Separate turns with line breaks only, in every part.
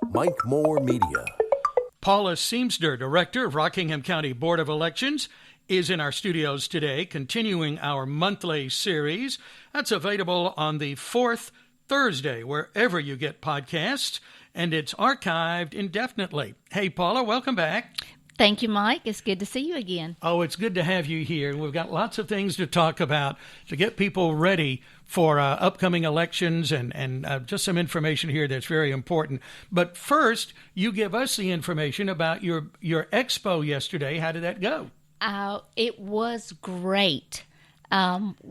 Mike Moore Media.
Paula Seamster, Director of Rockingham County Board of Elections, is in our studios today, continuing our monthly series. That's available on the fourth Thursday, wherever you get podcasts, and it's archived indefinitely. Hey, Paula, welcome back.
Thank you, Mike. It's good to see you again.
Oh, it's good to have you here. We've got lots of things to talk about to get people ready for upcoming elections and just some information here that's very important. But first, you give us the information about your expo yesterday. How did that go?
It was great.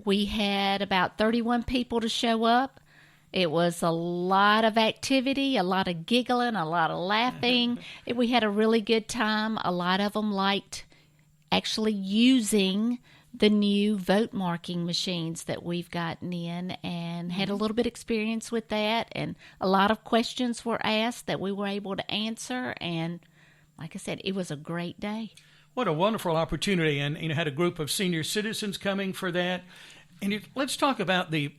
We had about 31 people to show up. It was a lot of activity, a lot of giggling, a lot of laughing. We had a really good time. A lot of them liked actually using the new vote marking machines that we've gotten in and had a little bit of experience with that. And a lot of questions were asked that we were able to answer. And like I said, it was a great day.
What a wonderful opportunity. And you had a group of senior citizens coming for that. And let's talk about the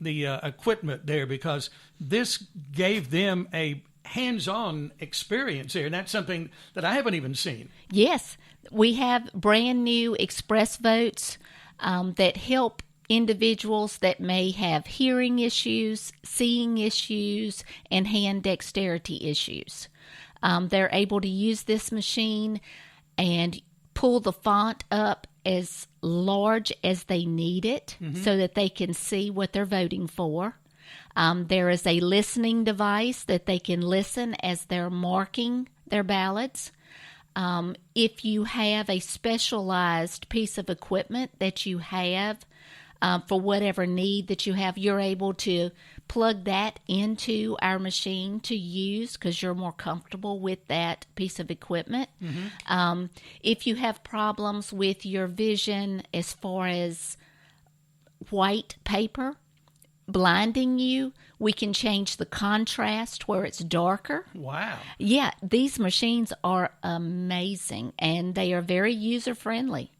equipment there, because this gave them a hands-on experience there, and that's something that I haven't even seen.
Yes, we have brand new express votes that help individuals that may have hearing issues, seeing issues, and hand dexterity issues. They're able to use this machine and pull the font up as large as they need it so that they can see what they're voting for. There is a listening device that they can listen as they're marking their ballots. If you have a specialized piece of equipment that you have for whatever need that you have, you're able to plug that into our machine to use because you're more comfortable with that piece of equipment. If you have problems with your vision as far as white paper blinding you, we can change the contrast where it's darker.
Wow.
Yeah, these machines are amazing, and they are very user-friendly.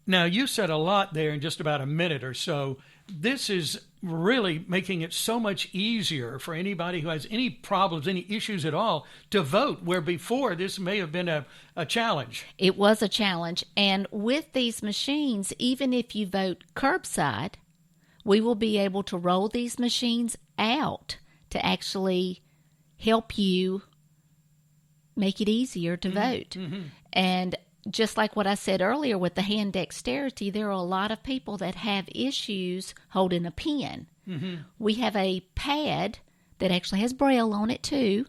Now, you said a lot there in just about a minute or so. This is really making it so much easier for anybody who has any problems, any issues at all, to vote, where before this may have been a challenge.
It was a challenge. And with these machines, even if you vote curbside, we will be able to roll these machines out to actually help you make it easier to vote. And just like what I said earlier with the hand dexterity, there are a lot of people that have issues holding a pen. We have a pad that actually has Braille on it too,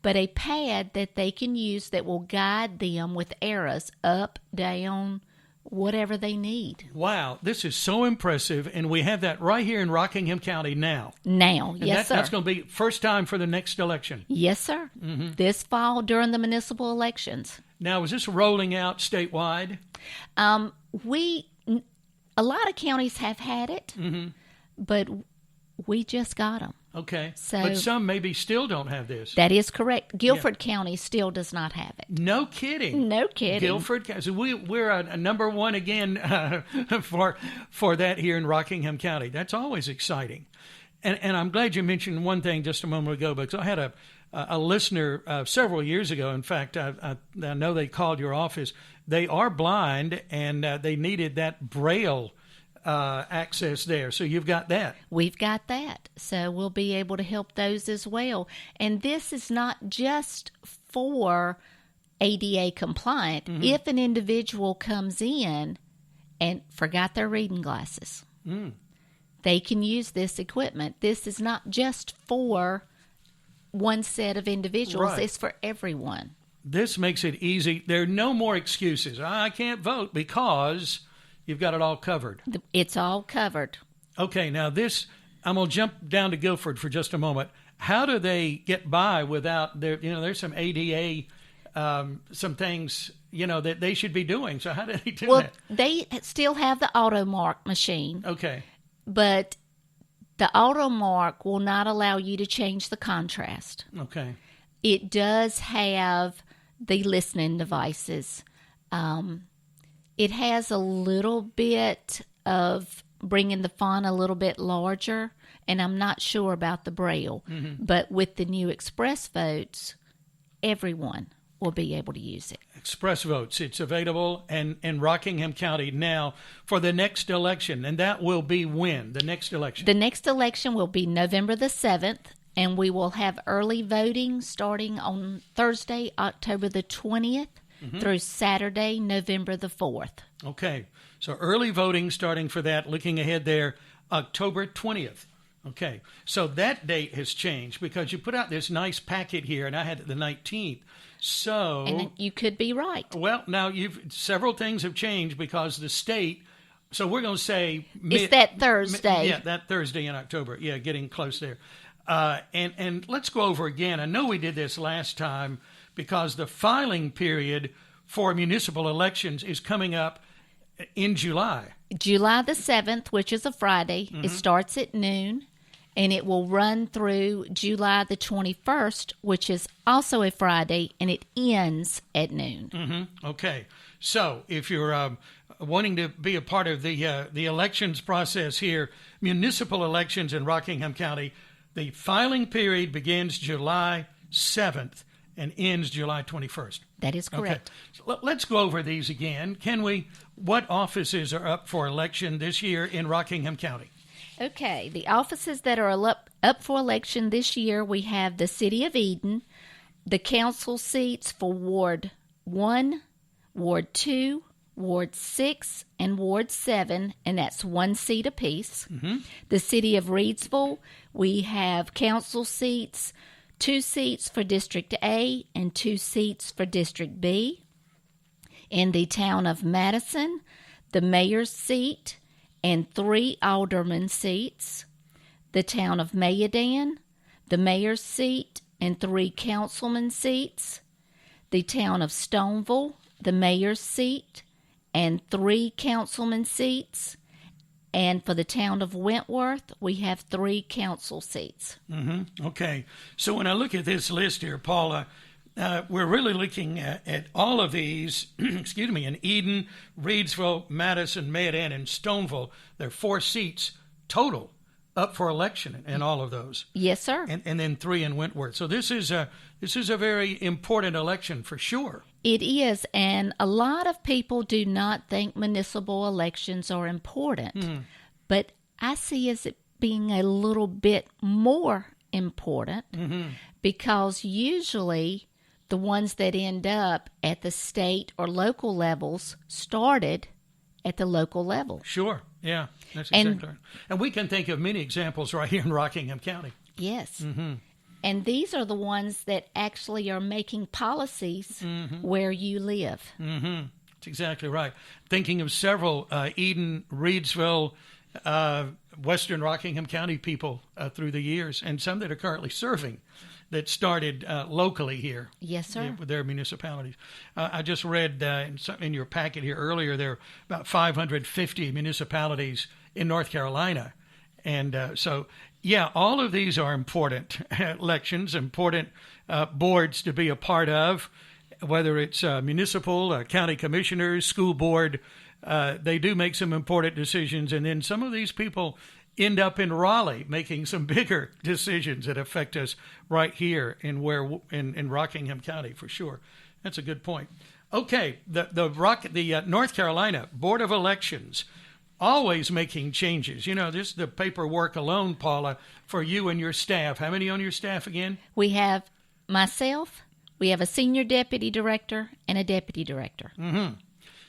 but a pad that they can use that will guide them with arrows up, down, whatever they need.
Wow, this is so impressive, and we have that right here in Rockingham County now.
Yes, sir.
That's going to be first time for the next election.
Yes, sir. This fall during the municipal elections.
Now, is this rolling out statewide?
A lot of counties have had it, but we just got them.
Okay,
so,
but some maybe still don't have this.
That is correct. Guilford County still does not have it.
No kidding.
No kidding.
Guilford County. So we're a number one again for that here in Rockingham County. That's always exciting. And I'm glad you mentioned one thing just a moment ago, because I had a listener several years ago. In fact, I know they called your office. They are blind, and they needed that Braille access there. So you've got that.
We've got that. So we'll be able to help those as well. And this is not just for ADA compliant. If an individual comes in and forgot their reading glasses, they can use this equipment. This is not just for one set of individuals.
Right.
It's for everyone.
This makes it easy. There are no more excuses. I can't vote because you've got it all covered.
It's all covered.
Okay, now this, I'm going to jump down to Guilford for just a moment. How do they get by without their, there's some ADA, some things, that they should be doing. So how do they do that?
Well, they still have the auto mark machine.
Okay.
But the auto mark will not allow you to change the contrast.
Okay.
It does have the listening devices. It has a little bit of bringing the font a little bit larger, and I'm not sure about the Braille. But with the new express votes, everyone will be able to use it.
Express votes. It's available in Rockingham County now for the next election. And that will be when? The next election?
The next election will be November the 7th, and we will have early voting starting on Thursday, October the 20th, through Saturday, November the 4th.
Okay. So early voting starting for that, looking ahead there, October 20th. Okay. So that date has changed because you put out this nice packet here, and I had it the 19th. So,
And you could be right.
Well, now several things have changed because the state. So we're going to say
It's that Thursday.
Yeah, that Thursday in October. Yeah, getting close there. And let's go over again. I know we did this last time because the filing period for municipal elections is coming up in July.
July the 7th, which is a Friday. It starts at noon, and it will run through July the 21st, which is also a Friday, and it ends at noon.
Okay. So if you're wanting to be a part of the elections process here, municipal elections in Rockingham County, the filing period begins July 7th and ends July 21st.
That is correct.
Okay. So let's go over these again. Can we? What offices are up for election this year in Rockingham County?
Okay, the offices that are up for election this year, we have the City of Eden, the council seats for Ward 1, Ward 2, Ward 6, and Ward 7, and that's one seat apiece. The City of Reidsville, we have council seats, 2 seats for District A and 2 seats for District B. In the town of Madison, the mayor's seat and 3 alderman seats. The town of Mayodan, the mayor's seat and 3 councilman seats. The town of Stoneville, the mayor's seat and 3 councilman seats. And for the town of Wentworth, we have 3 council seats.
Okay. So when I look at this list here, Paula, we're really looking at all of these, excuse me, in Eden, Reidsville, Madison, Mayodan, and Stoneville. There are 4 seats total up for election in all of those.
Yes, sir.
And then 3 in Wentworth. So this is a very important election for sure.
It is, and a lot of people do not think municipal elections are important, but I see as it being a little bit more important because usually the ones that end up at the state or local levels started at the local level.
Sure, yeah, that's exactly right. And we can think of many examples right here in Rockingham County.
Yes. And these are the ones that actually are making policies where you live.
That's exactly right. Thinking of several Eden, Reidsville, Western Rockingham County people through the years, and some that are currently serving that started locally here.
Yes, sir.
With their municipalities. I just read in your packet here earlier, there are about 550 municipalities in North Carolina. And so, yeah, all of these are important elections, important boards to be a part of, whether it's municipal, county commissioners, school board. They do make some important decisions. And then some of these people end up in Raleigh making some bigger decisions that affect us right here in Rockingham County, for sure. That's a good point. Okay, the North Carolina Board of Elections, always making changes. You know, this is the paperwork alone, Paula, for you and your staff. How many on your staff again?
We have myself, we have a senior deputy director, and a deputy director.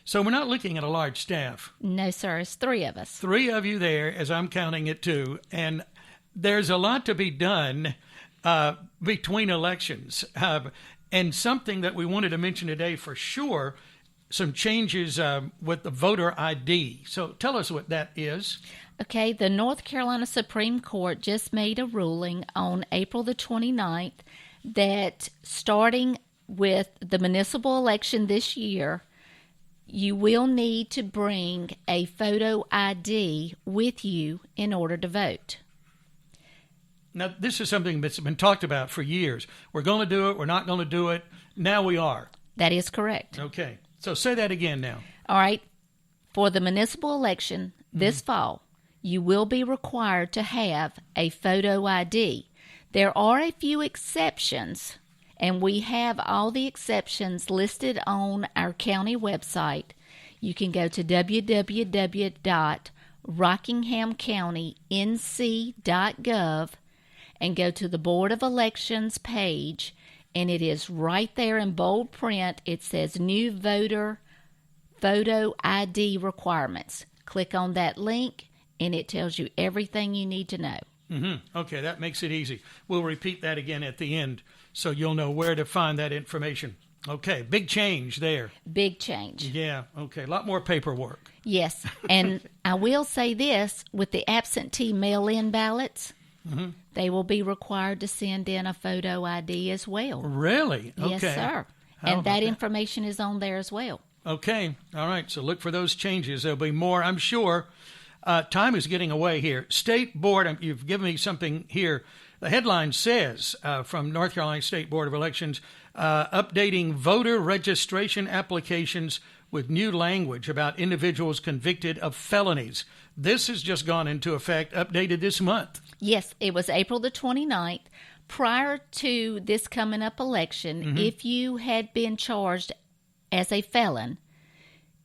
So we're not looking at a large staff.
No, sir. It's 3 of us.
3 of you there, as I'm counting it too. And there's a lot to be done between elections. And something that we wanted to mention today for sure, some changes with the voter ID. So tell us what that is.
Okay, the North Carolina Supreme Court just made a ruling on April the 29th that starting with the municipal election this year, you will need to bring a photo ID with you in order to vote.
Now, this is something that's been talked about for years. We're going to do it. We're not going to do it. Now we are.
That is correct.
Okay. So say that again now.
All right. For the municipal election this fall, you will be required to have a photo ID. There are a few exceptions, And we have all the exceptions listed on our county website. You can go to www.rockinghamcountync.gov and go to the Board of Elections page, and it is right there in bold print. It says New Voter Photo ID Requirements. Click on that link, and it tells you everything you need to know.
Mm-hmm. Okay, that makes it easy. We'll repeat that again at the end so you'll know where to find that information. Okay, big change there.
Big change.
Yeah, okay, a lot more paperwork.
Yes, and I will say this, with the absentee mail-in ballots, they will be required to send in a photo ID as well.
Really? Okay.
Yes, sir. And that information is on there as well.
Okay, all right, so look for those changes. There'll be more, I'm sure. Time is getting away here. State Board, you've given me something here. The headline says from North Carolina State Board of Elections, updating voter registration applications with new language about individuals convicted of felonies. This has just gone into effect, updated this month.
Yes, it was April the 29th. Prior to this coming up election, if you had been charged as a felon,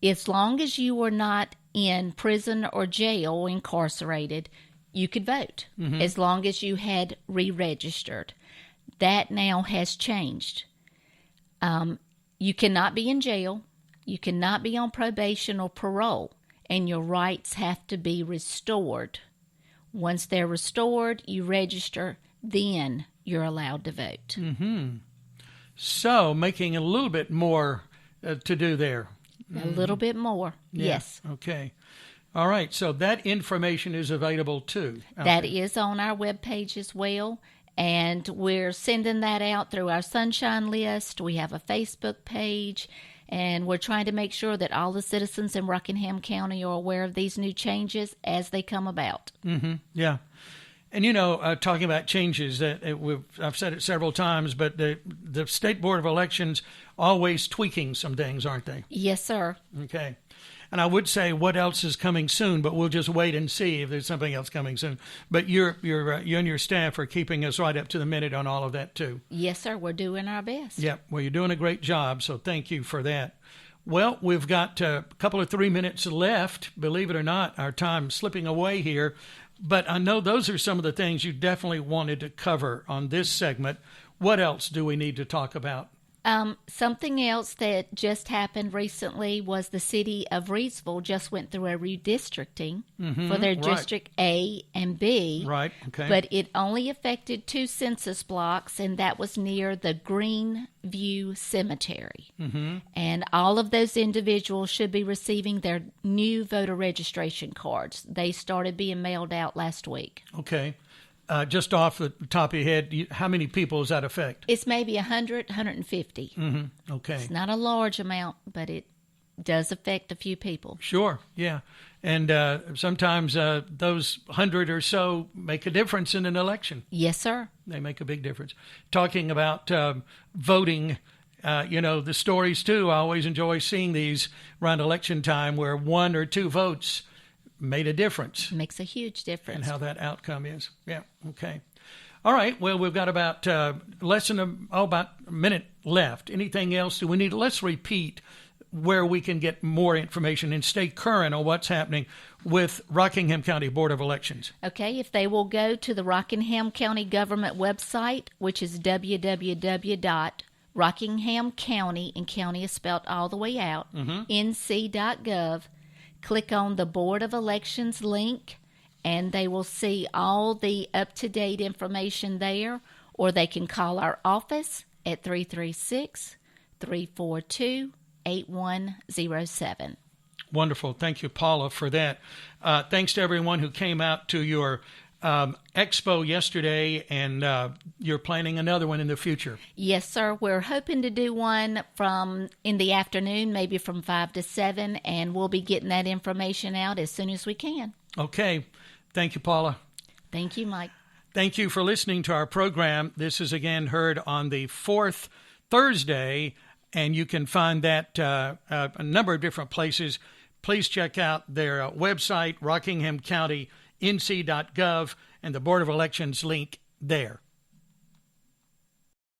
as long as you were not in prison or jail, incarcerated, you could vote, as long as you had re-registered. That now has changed. You cannot be in jail, you cannot be on probation or parole, and your rights have to be restored. Once they're restored, you register, then you're allowed to vote.
So, making a little bit more to do there.
A little bit more, yes.
Okay. All right, so that information is available too.
That is on our webpage as well, and we're sending that out through our Sunshine List. We have a Facebook page, and we're trying to make sure that all the citizens in Rockingham County are aware of these new changes as they come about.
Yeah. And, you know, talking about changes, I've said it several times, but the State Board of Elections always tweaking some things, aren't they?
Yes, sir.
Okay. And I would say what else is coming soon, but we'll just wait and see if there's something else coming soon. But you and your staff are keeping us right up to the minute on all of that, too.
Yes, sir. We're doing our best.
Yeah. Well, you're doing a great job, so thank you for that. Well, we've got a couple of 3 minutes left. Believe it or not, our time's slipping away here. But I know those are some of the things you definitely wanted to cover on this segment. What else do we need to talk about?
Something else that just happened recently was the city of Reidsville just went through a redistricting for their District A and B.
Right, okay.
But it only affected 2 census blocks, and that was near the Greenview Cemetery. And all of those individuals should be receiving their new voter registration cards. They started being mailed out last week.
Okay. Just off the top of your head, how many people does that affect?
It's maybe 100, 150.
Okay.
It's not a large amount, but it does affect a few people.
Sure, yeah. And sometimes those 100 or so make a difference in an election.
Yes, sir.
They make a big difference. Talking about voting, the stories, too. I always enjoy seeing these around election time where 1 or 2 votes made a difference.
Makes a huge difference.
And how that outcome is. Yeah, okay. All right, well, we've got about about a minute left. Anything else do we need? Let's repeat where we can get more information and stay current on what's happening with Rockingham County Board of Elections.
Okay, if they will go to the Rockingham County government website, which is www.rockinghamcounty, and county is spelled all the way out, nc.gov, click on the Board of Elections link, and they will see all the up-to-date information there, or they can call our office at 336-342-8107.
Wonderful. Thank you, Paula, for that. Thanks to everyone who came out to your expo yesterday, and you're planning another one in the future.
Yes, sir. We're hoping to do one in the afternoon, maybe from 5 to 7, and we'll be getting that information out as soon as we can.
Okay. Thank you, Paula.
Thank you, Mike.
Thank you for listening to our program. This is again heard on the 4th Thursday, and you can find that a number of different places. Please check out their website, rockinghamcountync.gov, and the Board of Elections link there.